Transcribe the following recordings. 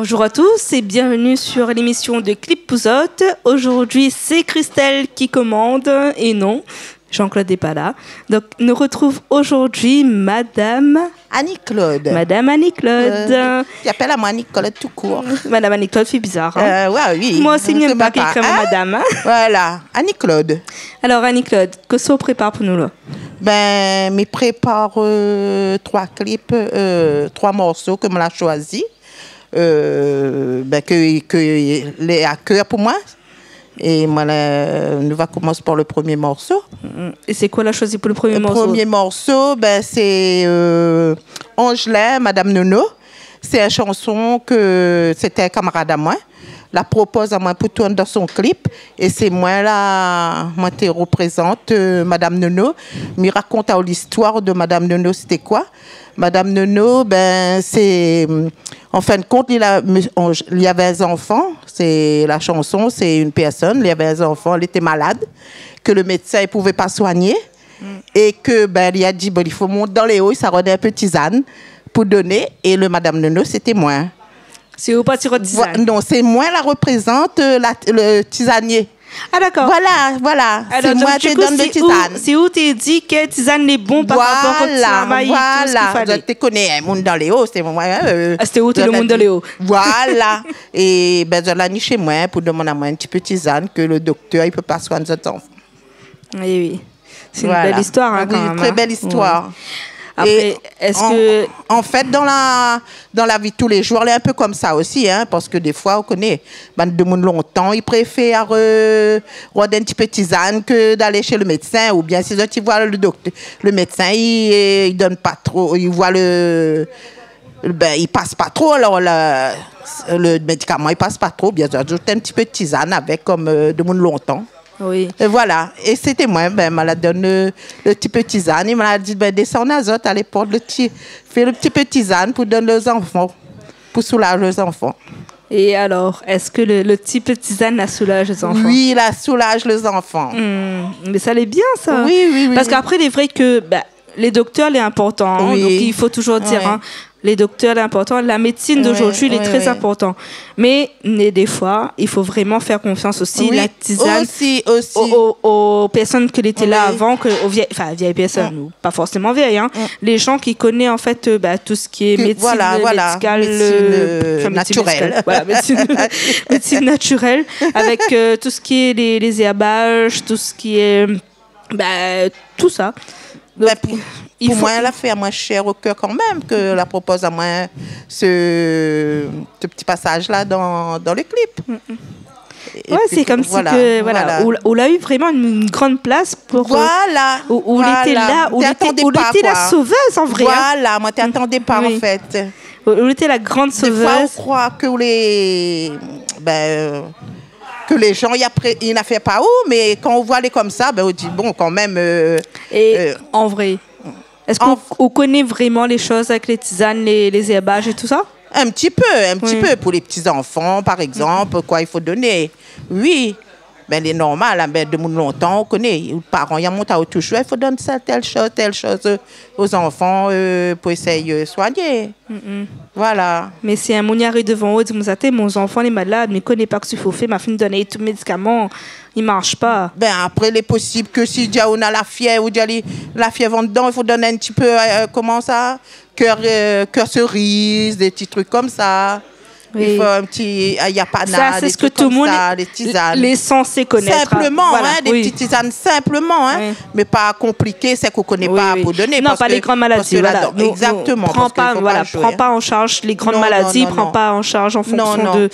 Bonjour à tous et bienvenue sur l'émission de Clip Pouzotte. Aujourd'hui, c'est Christelle qui commande et non, Jean-Claude n'est pas là. Donc, nous retrouve aujourd'hui Madame Annie-Claude. Madame Annie-Claude. Tu appelles à moi Annie-Claude tout court. Madame Annie-Claude fait bizarre. Hein? Ouais, oui. Moi aussi, je n'aime pas qu'il crée Madame. Hein? Voilà, Annie-Claude. Alors, Annie-Claude, qu'est-ce qu'on prépare pour nous là? Ben, je prépare 3 clips, 3 morceaux que je l'ai choisi. Que les à cœur pour moi. Et moi, nous va commencer par le premier morceau. Et c'est quoi la choisi pour le premier morceau? Le premier morceau, ben, c'est Angelin, Madame Nono. C'est une chanson que c'était un camarade à moi. La propose à moi pour tourner dans son clip. Et c'est moi là, moi qui représente Madame Nono. Je raconte l'histoire de Madame Nono, c'était quoi? Madame Nono, ben, c'est... En fin de compte, il y avait un enfant. C'est la chanson, c'est une personne. Il y avait un enfant, elle était malade, que le médecin ne pouvait pas soigner. Et que, ben, il a dit, bon, il faut monter dans les hauts, ça rendait un peu tisane pour donner. Et le Madame Nono, c'était moi. C'est vous pas tirer tisane? Non, c'est moi la représente, le tisanier. Ah d'accord. Voilà. C'est moi qui donne le tisane. C'est où tu dit que tisane est bon par rapport au travail et tout ce qu'il fallait. Tu connais un monde dans les hauts, c'est moi. C'était où le monde dans les hauts? Voilà. Et ben je l'ai mis chez moi pour demander à moi un petit peu tisane que le docteur il peut pas soigner cet enfant. Oui. C'est une belle histoire hein, quand même. Une très belle histoire. Ouais. Après, en fait, dans la vie de tous les jours, elle est un peu comme ça aussi, hein, parce que des fois, on connaît, de monde longtemps, ils préfèrent rôder un petit peu tisane que d'aller chez le médecin, ou bien si tu vois le docteur, le médecin, il donne pas trop, il voit il passe pas trop, alors le médicament, il passe pas trop, bien sûr, ajouter un petit peu de tisane avec, comme de monde longtemps. Oui. Et voilà. Et c'était moi, ben, elle m'a donné le petit peu tisane. Il m'a dit, ben, descends en azote à l'époque, fais le petit peu tisane pour donner aux enfants, pour soulager les enfants. Et alors, est-ce que le petit peu tisane la soulage les enfants? Oui, la soulage les enfants. Mais ça l'est bien, ça. Oui. Parce qu'après, il est vrai que les docteurs, c'est important. Oui. Donc, il faut toujours dire... Hein, les docteurs, c'est important. La médecine d'aujourd'hui, elle est très importante. Mais des fois, il faut vraiment faire confiance aussi. La tisane aussi. Aux personnes qui étaient là avant, aux vieilles personnes, ou pas forcément vieilles. Hein. Les gens qui connaissent en fait tout ce qui est médecine médicale, naturelle. Voilà, médecine naturelle, avec tout ce qui est les herbages, tout ce qui est... tout ça. Donc, pour moi, elle a fait à moi cher au cœur quand même que la propose à moi ce petit passage-là dans le clip. Ouais, c'est comme si on a eu vraiment une grande place pour où il était là, où il était la sauveuse en vrai. Voilà, moi t'attendais pas en fait. Où il était la grande sauveuse. Des fois, on croit que que les gens ils n'a fait pas où, mais quand on voit les comme ça, on dit bon quand même. En vrai. Est-ce qu'on connaît vraiment les choses avec les tisanes, les herbages et tout ça? Un petit peu pour les petits-enfants, par exemple, quoi il faut donner. Oui, ben c'est normal, hein, de longtemps, on connaît. Les parents, il y a monté au toujours, il faut donner ça, telle chose aux enfants pour essayer de soigner. Voilà. Mais si un mouniard est devant eux, mon enfant est malade, mais ne connaît pas ce qu'il faut faire, ma fille donne tout médicament. Il ne marche pas. Ben après, il est possible que si on a la fièvre, ou la fièvre dedans, il faut donner un petit peu, comment ça, cœur cerise, des petits trucs comme ça. Oui. Il faut un petit ayapana, ça, c'est ce que tout le monde est censé connaître. Simplement, des petites tisanes simplement, mais pas compliquées, c'est qu'on ne connaît pas pour donner. Non, pas les grandes maladies. Exactement. Prends pas en charge les grandes maladies, prends pas en charge en fonction de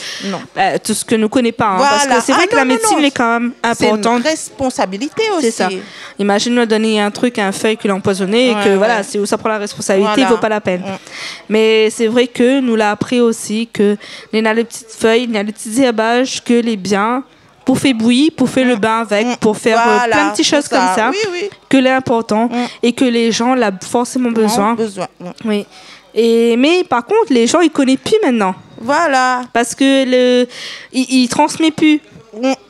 tout ce que nous ne connaissons pas. Parce que c'est vrai que la médecine est quand même importante. C'est une responsabilité aussi. C'est ça. Imagine-moi donner un truc à un feuille qu'il a empoisonné et que voilà, c'est où ça prend la responsabilité, il ne vaut pas la peine. Mais c'est vrai que nous l'a appris aussi que il y a les petites feuilles, il y a les petits herbages que les biens pour faire bouillir, pour faire le bain avec, pour faire plein de petites choses comme ça, que l'important et que les gens l'ont forcément besoin. Oui. Mais par contre, les gens ils connaissent plus maintenant. Voilà. Parce que ils transmettent plus.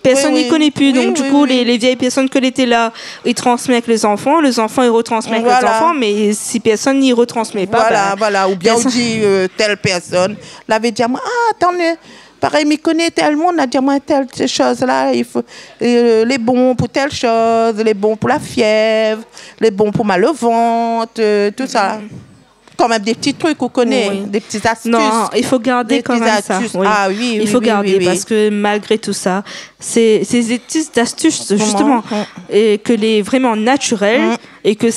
personne n'y connaît plus. Donc, du coup, les vieilles personnes qui étaient là, ils transmettent avec les enfants ils retransmettent avec les enfants, mais si personne n'y retransmet pas. Ou bien on dit telle personne l'avait dit à moi, attendez, pareil, m'y connaît tel monde, on a dit à moi telle chose là, il faut les bons pour telle chose, les bons pour la fièvre, les bons pour mal au ventre, tout ça. Quand même des petits trucs qu'on connaît, des petites astuces. Non, il faut garder quand même ça. Il faut garder parce que malgré tout ça, c'est des petites astuces justement et que les vraiment naturelles et que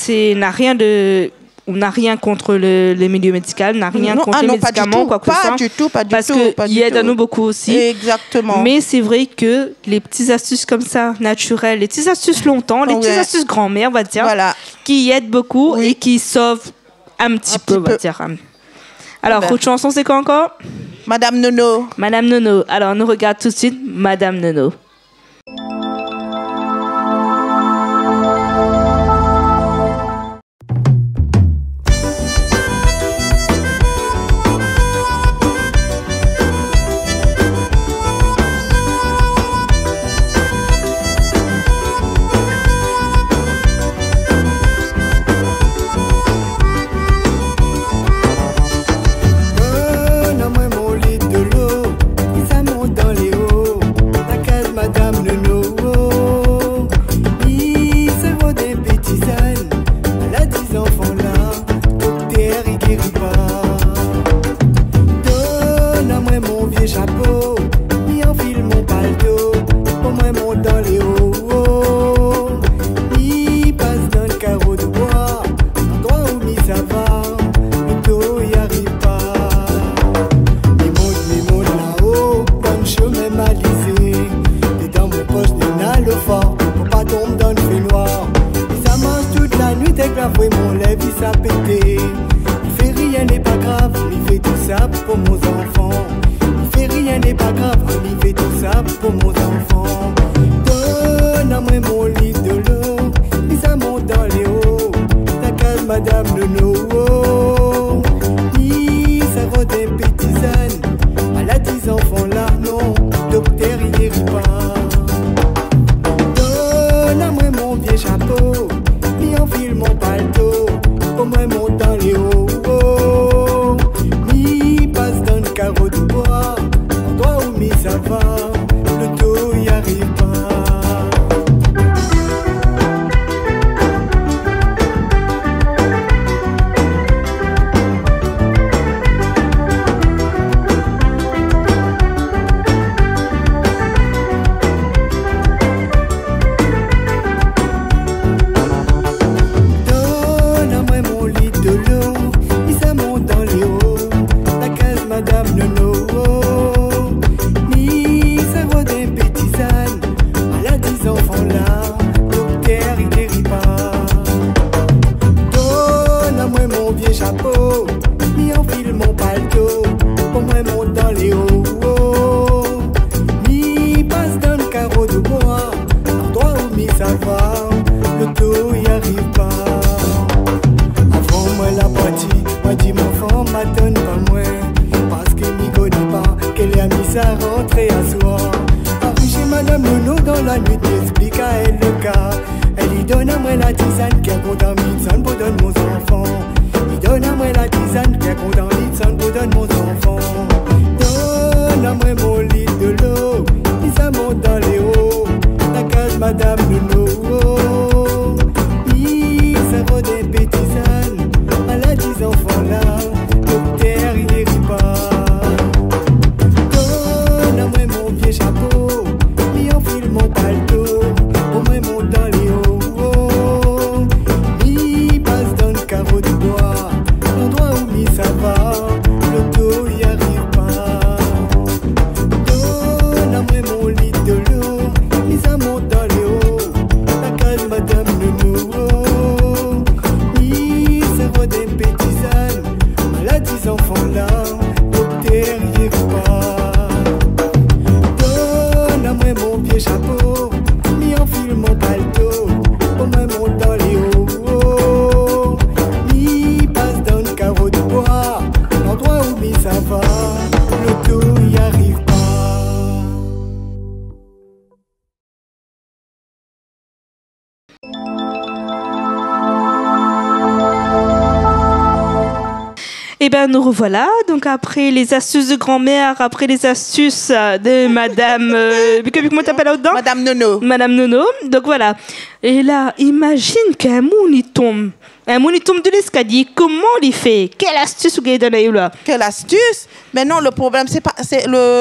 on n'a rien contre le milieu médical, n'a rien contre les médicaments, quoi que ce soit. Pas du tout. Parce qu'ils aident à nous beaucoup aussi. Exactement. Mais c'est vrai que les petites astuces comme ça, naturelles, les petites astuces longtemps, les petites astuces grand-mère, on va dire, qui aident beaucoup et qui sauvent un petit peu, on va dire. Alors, autre chanson, c'est quoi encore? Madame Nono. Madame Nono. Alors, on nous regarde tout de suite Madame Nono. Passe Et bien, nous revoilà. Donc, après les astuces de grand-mère, après les astuces de Madame... comment t'appelles là-dedans? Madame Nono. Madame Nono. Donc, voilà. Et là, imagine qu'un moun, il tombe. Un moun, il tombe de l'escalier. Comment il fait? Quelle astuce vous avez donné là? Quelle astuce? Mais non, le problème, c'est pas...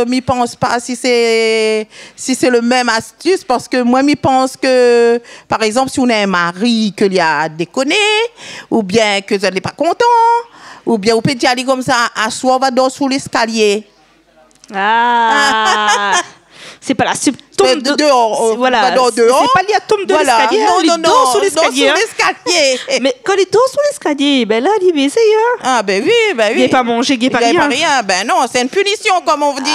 m'y pense pas si c'est le même astuce, parce que moi, m'y pense que, par exemple, si on a un mari que lui a déconné, ou bien que vous n'est pas content, ou bien on peut dire aller comme ça, à soi, on va dormir sous l'escalier. Ah! C'est pas la tombe dehors. Voilà. Dehors. C'est pas lié à tombe de l'escalier. Non, sous l'escalier. Mais quand il dort sous l'escalier, ben là, il essaye. Ah, ben oui. Il n'est pas mangé, il n'est pas rien. Ben non, c'est une punition, comme on dit.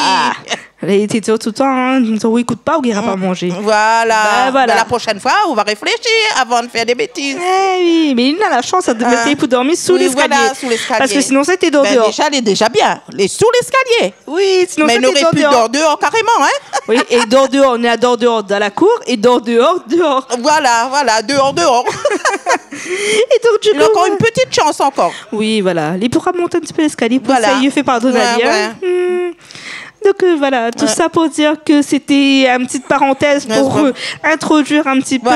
Il était tout le temps, hein, il écoute pas ou il n'ira pas manger. Voilà. Ben, voilà. La prochaine fois, on va réfléchir avant de faire des bêtises. Eh oui, mais il a la chance de mettre pour dormir sous l'escalier. Voilà, sous l'escalier. Parce que sinon, c'était dehors. Déjà, elle est déjà bien. Sous l'escalier. Oui, sinon, mais c'était dehors. Mais on aurait pu dehors carrément, hein. Oui, et dehors, on est à dehors dans la cour, et dehors. Voilà, dehors. Et donc, du coup, il a encore une petite chance encore. Oui, voilà. Il pourra monter un petit peu l'escalier pour ça, il fait pardonner à bien. Donc voilà, tout ça pour dire que c'était une petite parenthèse pour introduire un petit peu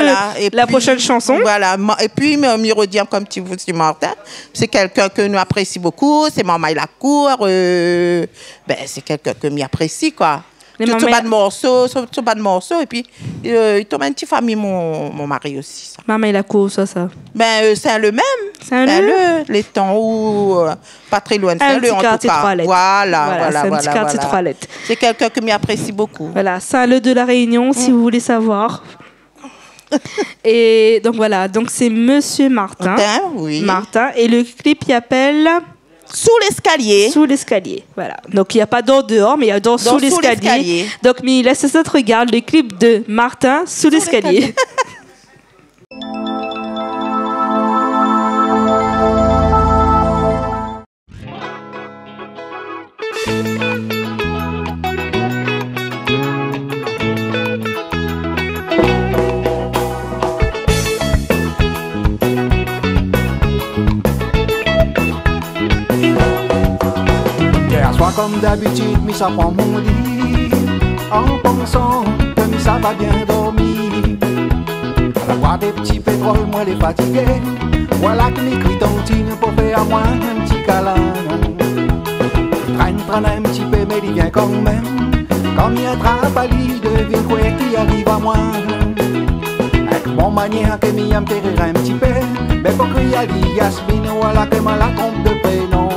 la prochaine chanson. Voilà, et puis Myrodien, comme tu vous dis, Martin, c'est quelqu'un que nous apprécions beaucoup, c'est Maman et la cour, c'est quelqu'un que m'y apprécie, quoi. Tout pas de morceaux, et puis il tombe une petite famille, mon mari aussi. Ça. Maman et la cour, ça. C'est le même. C'est le les temps où, pas très loin de Saint-Leu, en tout cas. Voilà. C'est un petit quartier 3 lettres. C'est quelqu'un que m'y apprécie beaucoup. Voilà, Saint-Leu de la Réunion, si vous voulez savoir. Et donc voilà, donc c'est Monsieur Martin. Martin, et le clip il appelle... Sous l'escalier. Sous l'escalier, voilà. Donc, il n'y a pas d'or dehors, mais il y a d'or sous l'escalier. Donc, mais laisse ça te regarde le clip de Martin sous l'escalier. Comme d'habitude, mais ça prend mon lit en pensant que ça va bien dormir. À la voix des petits pétroles, moi les fatigués. Voilà que mes cris tontine pour faire à moi un petit câlin. Traîne un petit peu, mais il vient quand même. Comme il y a un trapali, devine quoi qui arrive à moi. Avec mon manière que m'y a me terrer un petit peu. Mais pour qu'il y a dit Yasmine, voilà que m'a la trompe de prénom.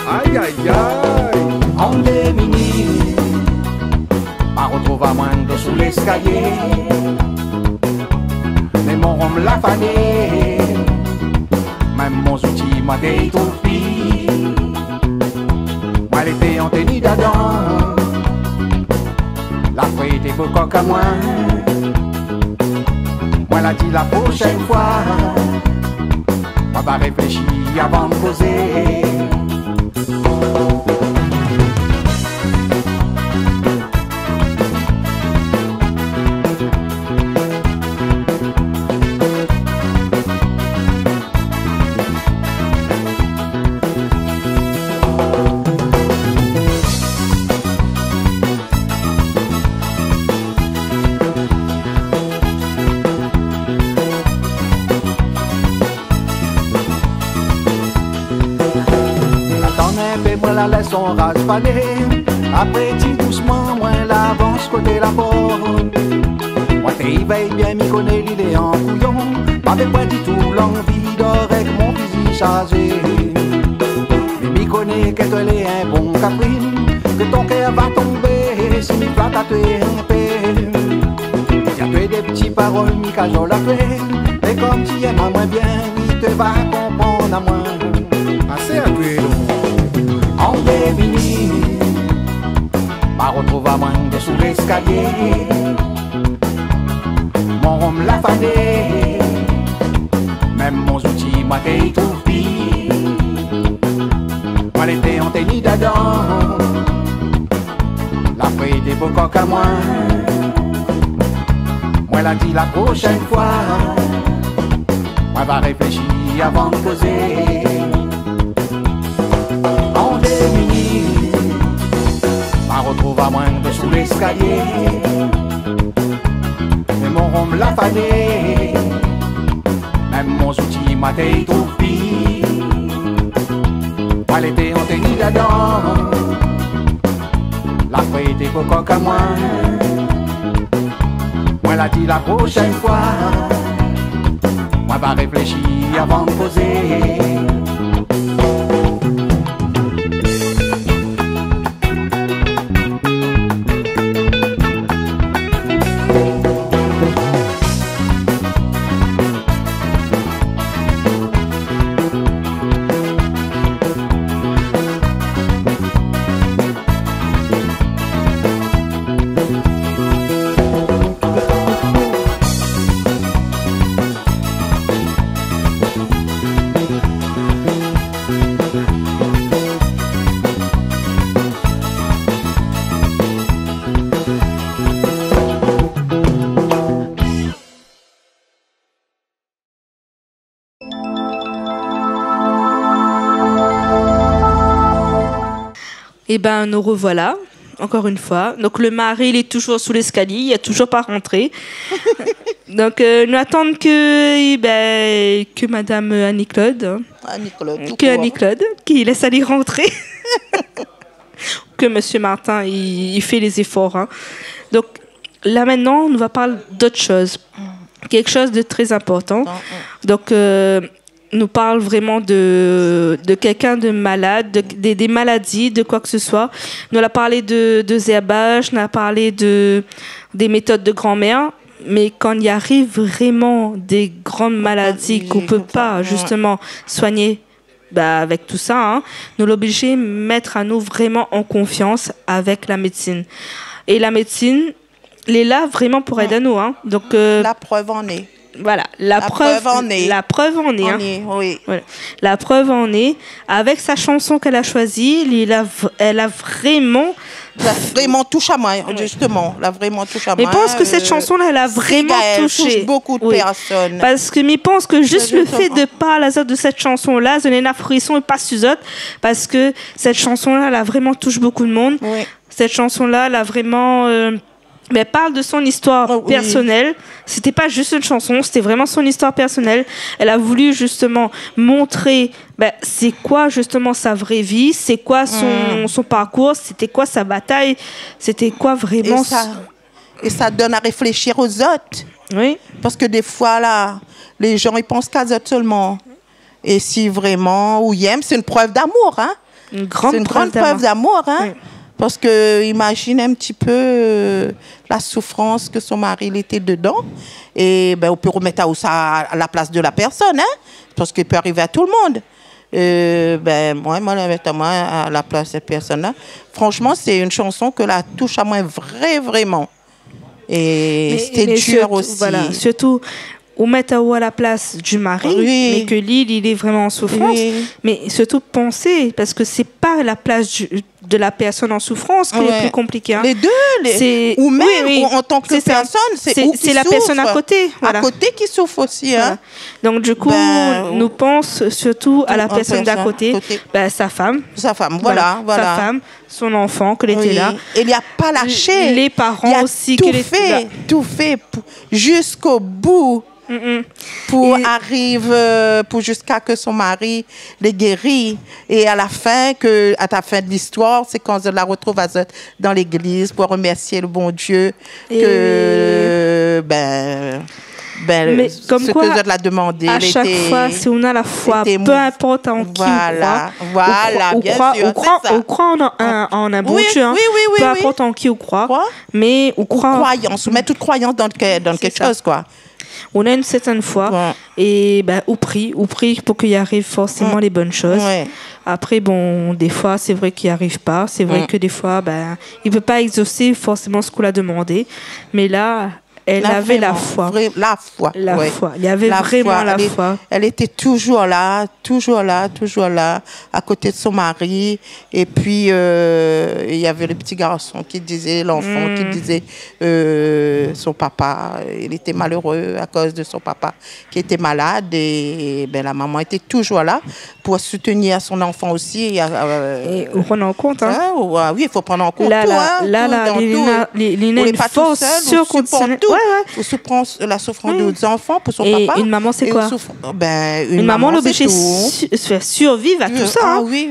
Aïe aïe aïe, en démini, ma retrouve à moins de sous l'escalier. Mais mon rhum l'a fané, même mon outil m'a détourpi. Moi l'été en tenue d'Adam, la feuille était beau coq à moi. Moi l'a dit la prochaine fois, moi va réfléchir avant de poser. La laisse on raspaler. Après dit doucement, moi l'avance côté la porte. Moi t'es veille bien, m'y connais l'idée en couillon. M'avait pas du tout l'envie d'oreille mon fusil chargé. Mais m'y connais que toi l'es un bon caprine. Que ton cœur va tomber si m'y flatte à tuer un peu. Y'a tué des petits paroles, m'y cajole la tuer. Mais comme tu aimes à moins bien, oui te va comprendre à moi. Assez à tuer en démini, ma retrouve à moins de sous l'escalier. Mon rhum l'a fané, même mon outil m'a détourpi. Moi l'été en tenue d'Adam, la feuille des beaux coqs à moi. Moi l'a dit la prochaine fois, moi va réfléchir avant de poser. retrouve à moins de sous l'escalier. Mais mon rhum l'a fané, même mon outil m'a été tout pis. Moi l'été on t'est dit dedans, la feuille était coco comme moi. Moi l'a dit la prochaine fois, moi va réfléchir avant de poser. Et ben nous revoilà, encore une fois. Donc le mari, il est toujours sous l'escalier, il n'est toujours pas rentré. Donc nous attendons que Madame Annie-Claude, qui laisse aller rentrer. Que Monsieur Martin, il fait les efforts. Hein. Donc là maintenant, on va parler d'autre chose. Quelque chose de très important. Donc nous parle vraiment de quelqu'un de malade, des maladies, de quoi que ce soit. Nous a parlé de ZBH, on a parlé des méthodes de grand-mère, mais quand il arrive vraiment des grandes maladies qu'on ne peut pas justement soigner avec tout ça, hein, nous l'obligons de mettre à nous vraiment en confiance avec la médecine. Et la médecine, elle est là vraiment pour aider à nous. Hein. Donc, la preuve en est. Voilà, la preuve en est. La preuve en est. Hein. Oui. Voilà. La preuve en est. Avec sa chanson qu'elle a choisie, elle a vraiment touché à moi, justement. Elle a vraiment touché à moi. Je pense que cette chanson-là, elle a vraiment touché. Touche beaucoup de personnes. Parce que je pense que juste le fait de parler de cette chanson-là, ça donne un frisson et pas Suzette. Parce que cette chanson-là, elle a vraiment touché beaucoup de monde. Oui. Cette chanson-là, elle a vraiment... mais elle parle de son histoire personnelle. C'était pas juste une chanson, c'était vraiment son histoire personnelle. Elle a voulu justement montrer c'est quoi justement sa vraie vie, c'est quoi son parcours, c'était quoi sa bataille, c'était quoi vraiment... Et ça donne à réfléchir aux autres. Oui. Parce que des fois, là, les gens, ils pensent qu'à eux seulement. Et si vraiment, ou aiment, c'est une preuve d'amour. Hein? Une grande preuve d'amour. Hein? Oui. Parce que imagine un petit peu la souffrance que son mari était dedans. Et on peut remettre ça à la place de la personne, hein, parce qu'il peut arriver à tout le monde. Moi, à la place de cette personne-là, franchement, c'est une chanson que la touche à moi vraiment. Et c'était dur aussi. Voilà, surtout, ou mettre à la place du mari, mais que lui, il est vraiment en souffrance. Oui. Mais surtout penser, parce que c'est pas la place de la personne en souffrance qui est plus compliquée. Hein. Les deux, ou même en tant que personne, c'est la personne à côté. Voilà. À côté qui souffre aussi. Hein. Donc du coup, nous pensons surtout à la personne d'à côté, sa femme. Sa femme, voilà. Sa femme, son enfant, qu'elle était là. Elle n'a pas lâché. Les parents aussi. Tout fait jusqu'au bout. Pour arriver jusqu'à que son mari les guérit, et à la fin à la fin de l'histoire, c'est quand je la retrouve dans l'église pour remercier le bon Dieu que mais comme ce quoi, que je l'ai demandé. À chaque fois, si on a la foi, peu importe en qui on croit en un bon Dieu. Peu importe en qui on croit, mais on croit. Croyance, on met toute croyance dans quelque chose, quoi. On a une certaine foi et on prie pour qu'il y arrive forcément les bonnes choses. Après, des fois, c'est vrai qu'il n'y arrive pas. C'est vrai que des fois, il ne peut pas exaucer forcément ce qu'on a demandé. Mais là, elle avait la foi. La foi. La foi. Il y avait vraiment la foi. Elle était toujours là, à côté de son mari. Et puis, il y avait le petit garçon qui disait, l'enfant qui disait, son papa, il était malheureux à cause de son papa qui était malade. Et ben, la maman était toujours là pour soutenir son enfant aussi. Et on prend en compte. Hein. Oui, il faut prendre en compte Lina une force surconditionnelle. Pour supprendre la souffrance des enfants pour son papa. Et une maman, c'est quoi? Une maman l'oblige à survivre à tout ça. Ah oui.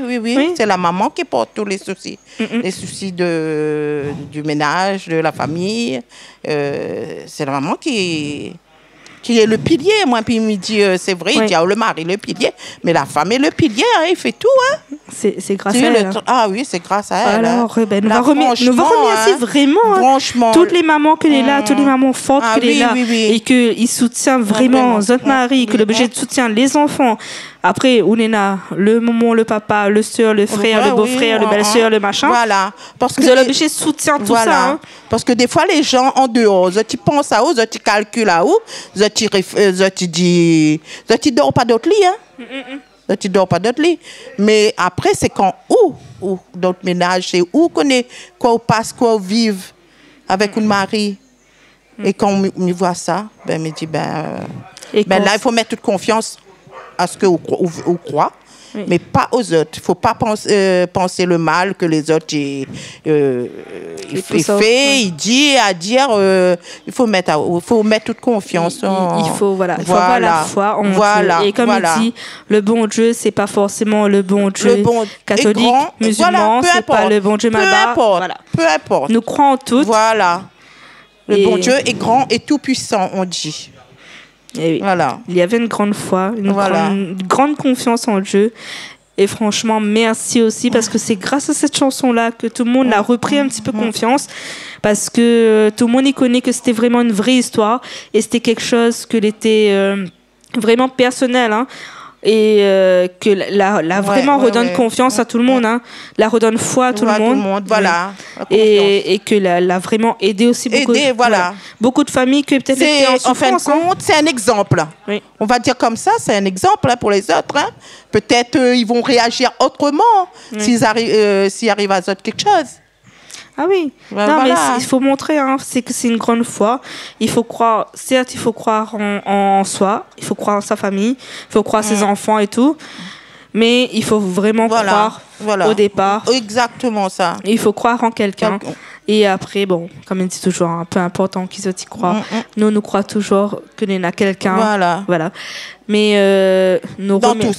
C'est la maman qui porte tous les soucis. Les soucis du ménage, de la famille. C'est la maman qui est le pilier. Moi, puis il me dit, c'est vrai, il dit, le mari, le pilier. Mais la femme est le pilier, hein, il fait tout. Hein. C'est grâce à elle. Ah oui, c'est grâce à elle. Alors, nous va remercier vraiment franchement, toutes les mamans qu'elle est là, toutes les mamans fortes qu'elle est là. Et qu'il soutient vraiment notre mari, que le budget soutient les enfants. Après, on est là, le maman, le papa, le soeur, le frère, le beau-frère, le belle-soeur, le machin. Voilà. Parce que l'objet soutient tout ça. Hein. Parce que des fois, les gens en dehors, tu penses à où, tu calcules à où, tu dis, tu dors pas d'autre lit. Hein. Tu dors pas d'autre lit. Mais après, c'est quand où d'autres ménages, c'est où qu'on est, quoi on passe, quoi on vive avec un mari. Et quand on voit ça, ben, on me dit, là, il faut mettre toute confiance à ce qu'on croit, mais pas aux autres. Il ne faut pas penser le mal que les autres il dit à dire. Il faut mettre toute confiance. Il faut avoir la foi en Dieu. Et comme il dit, le bon Dieu, c'est pas forcément le bon Dieu catholique, musulman, c'est pas le bon Dieu malbas. Peu importe. Nous croyons toutes. Voilà. Le bon Dieu est grand et tout puissant, on dit. Et voilà. Il y avait une grande foi, une grande confiance en Dieu. Et franchement, merci aussi parce que c'est grâce à cette chanson-là que tout le monde a repris un petit peu confiance. Parce que tout le monde y connaît que c'était vraiment une vraie histoire. Et c'était quelque chose qui était vraiment personnel. Hein. Et que la vraiment redonne confiance à tout le monde, hein. La redonne foi à tout le monde. Voilà. Et que l'a vraiment aidé aussi beaucoup. Beaucoup de familles qui peut-être étaient en souffrance. En fin de compte, c'est un exemple. Oui. On va dire comme ça, c'est un exemple pour les autres. Hein. Peut-être ils vont réagir autrement s'ils arrivent à quelque chose. Ah oui, mais il faut montrer c'est que c'est une grande foi. Il faut croire, certes, il faut croire en soi, il faut croire en sa famille, il faut croire en ses enfants et tout, mais il faut vraiment croire au départ. Exactement ça. Il faut croire en quelqu'un. Et après, bon, comme on dit toujours, peu importe en qui tu crois, nous croyons toujours que nous avons quelqu'un. Voilà. Mais nous remercions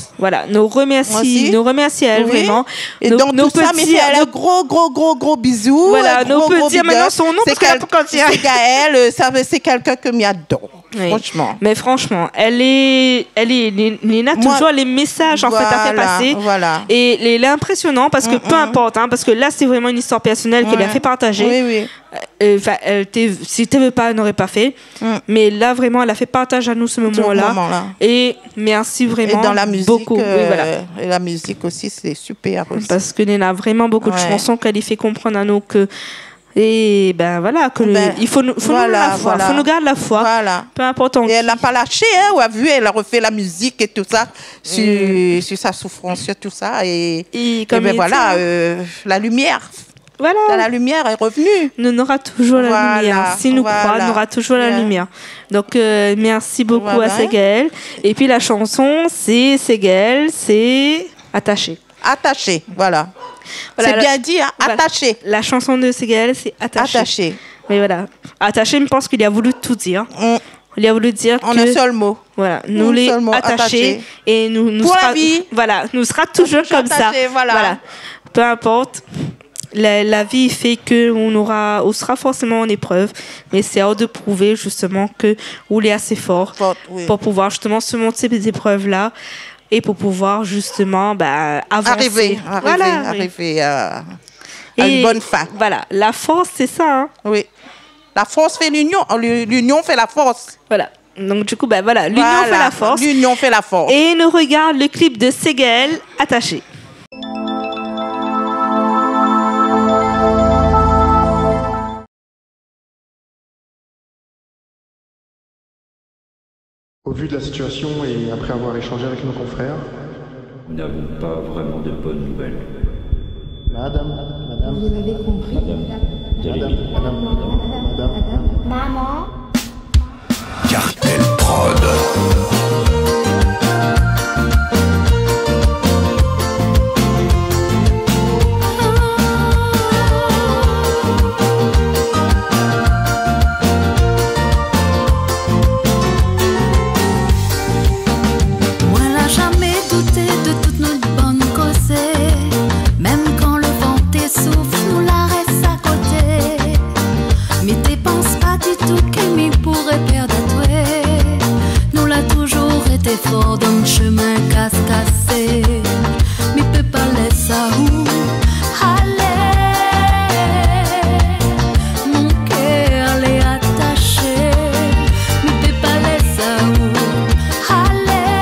elle vraiment. Et donc tout ça, mais c'est un gros bisou. Voilà, nous peut dire maintenant son nom parce qu'elle c'est Gaëlle, c'est quelqu'un que m'adore. Oui. Franchement. Mais franchement, Lina toujours les messages en fait à faire passer. Et il est impressionnant parce que peu importe, parce que là c'est vraiment une histoire personnelle qu'elle a fait partager. Oui. Si tu ne veux pas, elle n'aurait pas fait. Mais là vraiment, elle a fait partage à nous ce moment-là. Et merci vraiment. Et dans la musique, beaucoup. Et la musique aussi, c'est super. Aussi. Parce que Lina a vraiment beaucoup de chansons qu'elle fait comprendre à nous que. Et il faut nous garder la foi. Peu importe. Et elle n'a pas lâché, on a vu, elle a refait la musique et tout ça sur sa souffrance, sur tout ça. Et la lumière. Voilà. La lumière est revenue. Nous aura toujours la lumière. Si nous croyons, nous aura toujours la lumière. Donc, merci beaucoup à Ségaël. Et puis, la chanson, c'est Ségaël, c'est Attaché. Attaché, voilà. C'est bien dit, attaché. La chanson de Ségaël, c'est Attaché. Mais voilà. Attaché, je pense qu'il a voulu tout dire. Il a voulu dire en un seul mot. Voilà, nous les attachés. Et nous pour la vie. Voilà, nous sera toujours comme ça. Voilà. Peu importe. La vie fait qu'on sera forcément en épreuve, mais c'est à eux de prouver justement qu'on est assez fort pour pouvoir justement se monter ces épreuves-là et pour pouvoir justement avancer. Arriver à une bonne fin. Voilà, la force, c'est ça. Oui, la force fait l'union, l'union fait la force. Voilà. Donc du coup, l'union fait la force. L'union fait la force. Et nous regarde le clip de Ségaël, Attaché. vu de la situation et après avoir échangé avec nos confrères, nous n'avons pas vraiment de bonnes nouvelles. Madame. Vous l'avez compris. Madame. Maman. Cartel Prod. Fort dans le chemin casse-cassé, mais peut pas laisser ça où aller. Mon cœur l'est attaché, mais peut pas laisser ça où aller.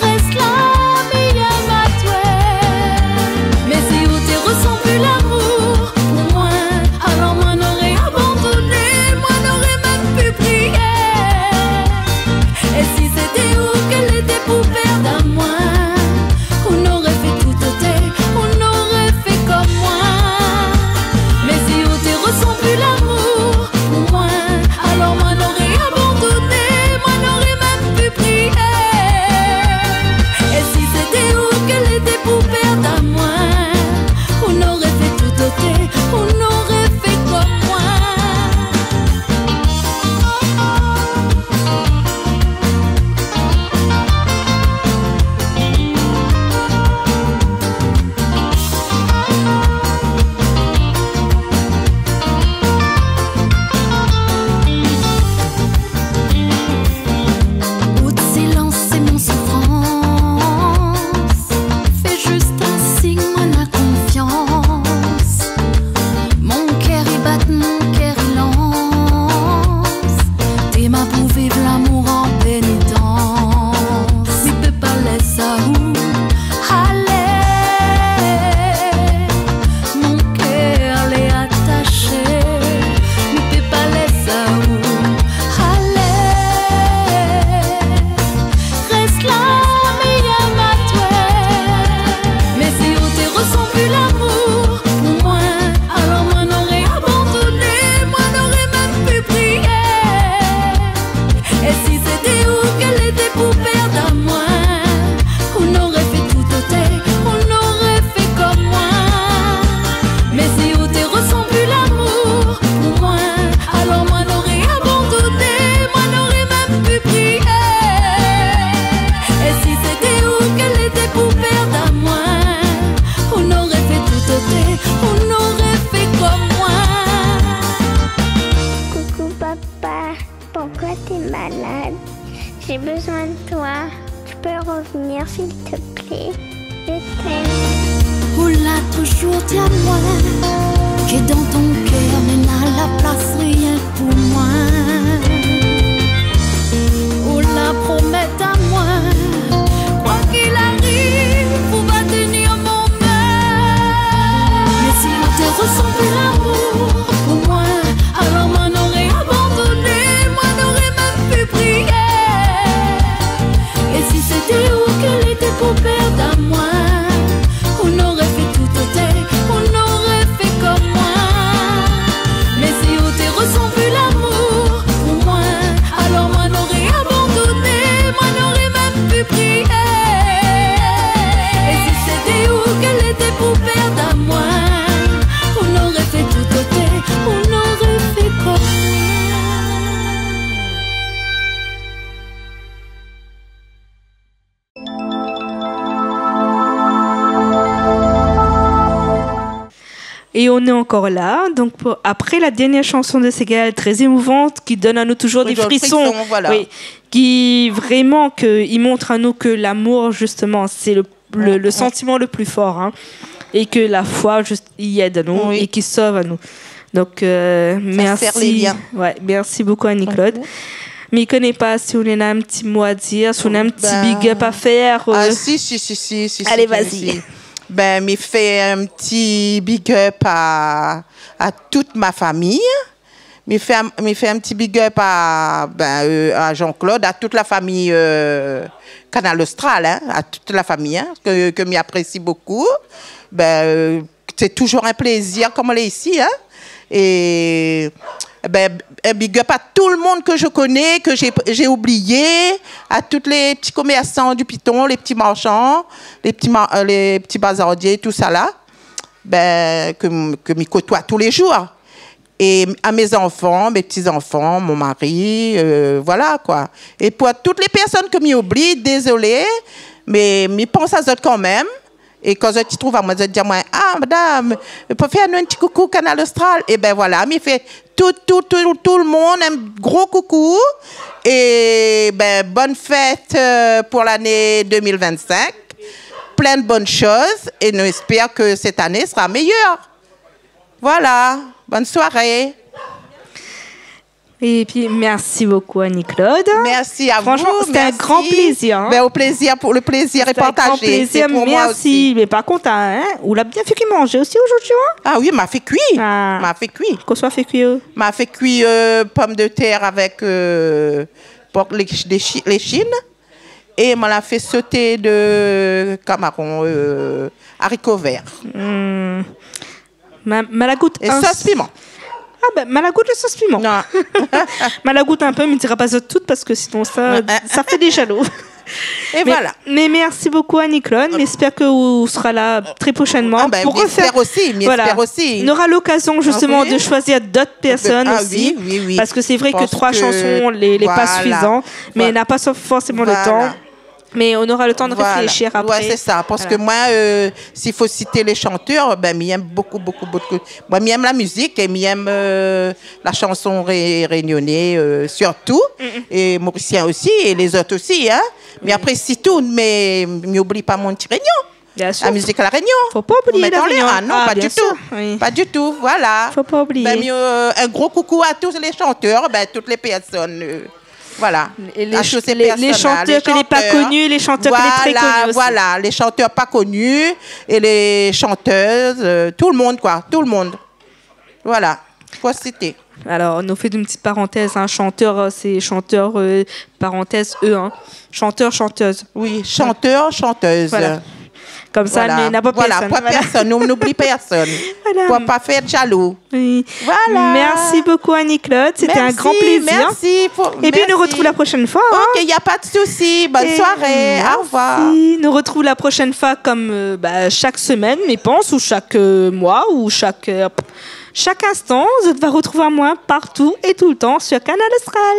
Reste là, mais ma toi. Mais si vous te ressens plus l'amour pour moi, alors moi n'aurais abandonné, moi n'aurais même pu prier. Et si c'était où qu'elle était pour perdre à moi, on aurait fait tout ôter, on aurait fait comme moi. Mais si on te ressent plus l'amour pour moi, alors moi n'aurais abandonné, moi n'aurais même pu prier. Et si c'était où qu'elle était pour perdre à moi, on aurait fait tout ôter, on aurait fait comme moi. Bout de silence, c'est mon souffrance. Fais juste un signe, moi la confiance. Mon cœur il bat, mon cœur il lance. T'es ma pour vivre l'amour en pénitence. Il peut pas laisser ça où aller. Mon cœur l'est attaché. Il peut pas laisser ça où aller. Reste là, mais ma toi. Mais si on te ressent plus l'amour pour moi, alors moi n'aurais abandonné, moi n'aurais même pu prier. Et si c'était où qu'elle était pour perdre à moi, on aurait fait tout ôter, on aurait fait comme moi. Mais si on te ressent plus l'amour pour moi, alors moi n'aurais abandonné, moi n'aurais même pu prier. Et si c'était où qu'elle était pour perdre à moi, on aurait fait tout ôter, on aurait fait comme moi. Coucou papa, pourquoi t'es malade? J'ai besoin de toi. Tu peux revenir s'il te plaît? Je t'aime. On l'a toujours dit à moi, que dans ton cœur n'est là la place rien pour moi. On la promet à moi, quoi qu'il arrive, on va tenir mon main. Mais si on te ressent plus l'amour pour moi, alors moi n'aurais abandonné, moi n'aurais même pu prier. Et si c'était où qu'elle était pour perdre à moi, on aurait fait tout ôter, on aurait fait comme moi. Mais si on te ressent plus l'amour pour moi, alors moi n'aurais abandonné, moi n'aurais même pu prier. Et si c'était où qu'elle était pour perdre à moi, on aurait fait tout ôter, on aurait fait comme moi. Et on est encore là. Donc, après la dernière chanson de Ségal, très émouvante, qui donne à nous toujours des frissons. Voilà. Oui, qui vraiment il montre à nous que l'amour, justement, c'est le sentiment le plus fort. Hein, et que la foi, il aide à nous et qui sauve à nous. Donc, merci. Serre les liens. Ouais, merci beaucoup, Annie-Claude. Mais il ne connaît pas si on a un petit mot à dire, si on a un petit big up à faire. Ah, si. Allez, vas-y. Ben, me fait un petit big up à toute ma famille. me fait un petit big up à Jean-Claude, à toute la famille Canal Austral, hein, à toute la famille, hein, que m'y apprécie beaucoup. C'est toujours un plaisir comme elle est ici, hein. Et un big up à tout le monde que je connais, que j'ai oublié, à tous les petits commerçants du Piton, les petits marchands, les petits bazardiers, tout ça là, que m'y côtoie tous les jours. Et à mes enfants, mes petits-enfants, mon mari, voilà quoi. Et pour toutes les personnes que m'y oublie, désolé, mais m'y pense à eux quand même. Et quand je te trouve à moi, je dis à moi, ah madame, vous pouvez faire un petit coucou Canal Austral. Et ben voilà, m'y fait tout le monde un gros coucou. Et bonne fête pour l'année 2025. Plein de bonnes choses. Et nous espérons que cette année sera meilleure. Voilà. Bonne soirée. Et puis, merci beaucoup, Annie-Claude. Merci à vous. Franchement, c'était un grand plaisir. Hein. Le plaisir est partagé. Un grand plaisir, pour merci. Moi aussi. Mais par contre, hein, on l'a bien fait cuire manger aussi aujourd'hui. Hein? Ah oui, m'a fait cuire. M'a fait cuire. Qu'on soit fait cuire. M'a fait cuire pommes de terre avec les chines. Et m'a fait sauter de camarons, haricots verts. Malagoute. Et sauce piment. Ah malagoute le sauce piment. Non. Malagoute un peu, mais ne dira pas toutes parce que sinon ça fait des jaloux. Et voilà. Mais merci beaucoup Annie-Claude. J'espère que vous serez là très prochainement pour refaire aussi. On aura l'occasion justement de choisir d'autres personnes aussi. Oui. Parce que c'est vrai que 3 chansons n'est pas suffisant, mais n'a pas forcément le temps. Mais on aura le temps de réfléchir après. Oui, c'est ça. Parce que moi, s'il faut citer les chanteurs, m'y aime beaucoup. Moi, m'y aime la musique et m'y aime la chanson réunionnais surtout. Et mauricien aussi, et les autres aussi. Hein. Mais après, si tout, mais m'oublie pas mon petit Réunion. Bien sûr. La musique à la Réunion. Faut pas oublier la Réunion. Ah non, pas du tout. Oui. Pas du tout, voilà. Faut pas oublier. Un gros coucou à tous les chanteurs, toutes les personnes... Voilà. Et les chanteurs qui n'est pas connus, les chanteurs qui sont très connus aussi. Voilà, les chanteurs pas connus et les chanteuses, tout le monde quoi, tout le monde. Voilà, faut citer. Alors, on nous fait une petite parenthèse, hein. Chanteur, c'est chanteur, parenthèse E, hein. Chanteur, chanteuse. Oui, chanteur, chanteuse. Voilà. Comme ça, mais n'a pas personne. Pas personne, on n'oublie personne. Pour pas faire jaloux. Oui. Voilà. Merci beaucoup Annie-Claude, c'était un grand plaisir. Merci. Et puis, nous retrouve la prochaine fois. Ok, il n'y a pas de souci. Bonne soirée. Au revoir. Nous retrouve la prochaine fois comme chaque semaine, je pense, ou chaque mois, ou chaque instant. Vous va retrouver moi partout et tout le temps sur Canal Austral.